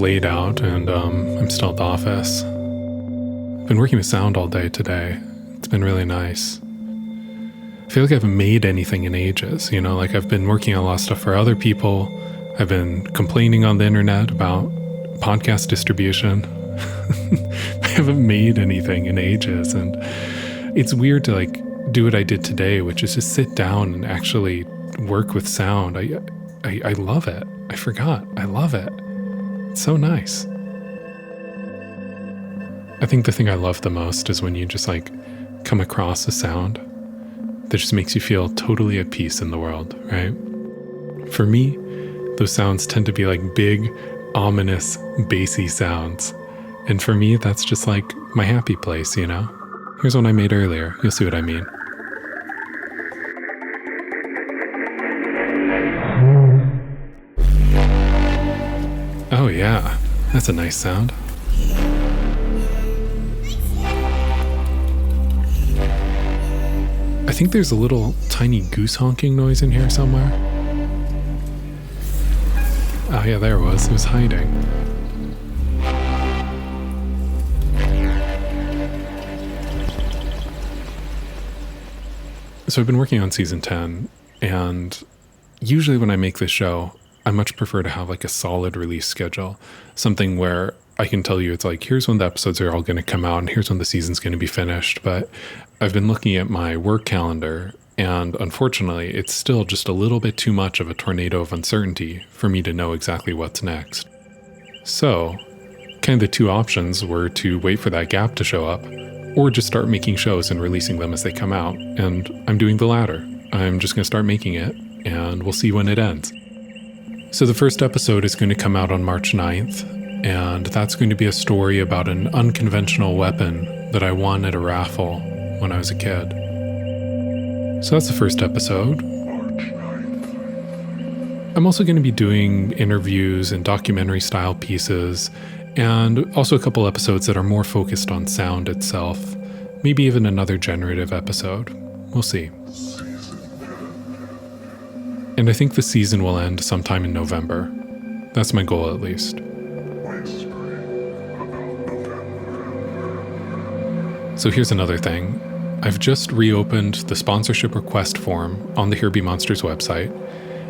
laid out, and I'm still at the office. I've been working with sound all day today. It's been really nice. I feel like I haven't made anything in ages, like I've been working on a lot of stuff for other people. I've been complaining on the internet about podcast distribution. I haven't made anything in ages, and it's weird to do what I did today, which is just sit down and actually work with sound. I love it. I forgot. I love it. It's so nice. I think the thing I love the most is when you just come across a sound that just makes you feel totally at peace in the world, right? For me, those sounds tend to be big, ominous, bassy sounds. And for me, that's just my happy place, Here's one I made earlier. You'll see what I mean. Oh yeah, that's a nice sound. I think there's a little tiny goose honking noise in here somewhere. Oh yeah, there it was. It was hiding. So I've been working on season 10, and usually when I make this show, I much prefer to have a solid release schedule. Something where I can tell you it's here's when the episodes are all going to come out and here's when the season's going to be finished. But I've been looking at my work calendar, and unfortunately, it's still just a little bit too much of a tornado of uncertainty for me to know exactly what's next. So, kind of the two options were to wait for that gap to show up, or just start making shows and releasing them as they come out. And I'm doing the latter. I'm just going to start making it, and we'll see when it ends. So the first episode is going to come out on March 9th, and that's going to be a story about an unconventional weapon that I won at a raffle when I was a kid. So that's the first episode. I'm also going to be doing interviews and documentary-style pieces, and also a couple episodes that are more focused on sound itself. Maybe even another generative episode. We'll see. And I think the season will end sometime in November. That's my goal, at least. So here's another thing. I've just reopened the sponsorship request form on the Here Be Monsters website.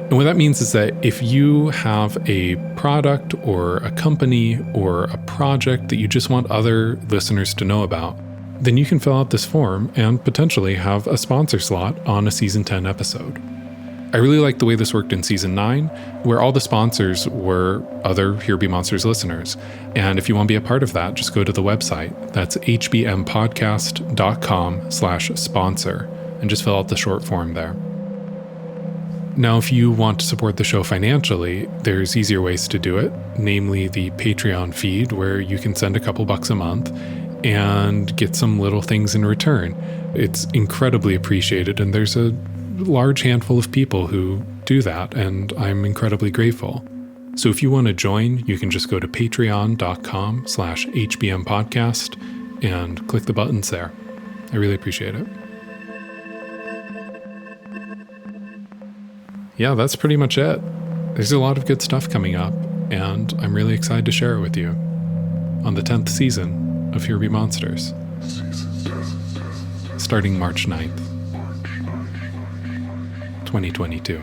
And what that means is that if you have a product or a company or a project that you just want other listeners to know about, then you can fill out this form and potentially have a sponsor slot on a season 10 episode. I really like the way this worked in season 9, where all the sponsors were other Here Be Monsters listeners. And if you want to be a part of that, just go to the website. That's hbmpodcast.com/sponsor and just fill out the short form there. Now, if you want to support the show financially, there's easier ways to do it, namely the Patreon feed, where you can send a couple bucks a month and get some little things in return. It's incredibly appreciated, and there's a large handful of people who do that, and I'm incredibly grateful. So if you want to join, you can just go to patreon.com/hbmpodcast and click the buttons there. I really appreciate it. Yeah, that's pretty much it. There's a lot of good stuff coming up, and I'm really excited to share it with you on the 10th season of Here Be Monsters, starting March 9th. 2022.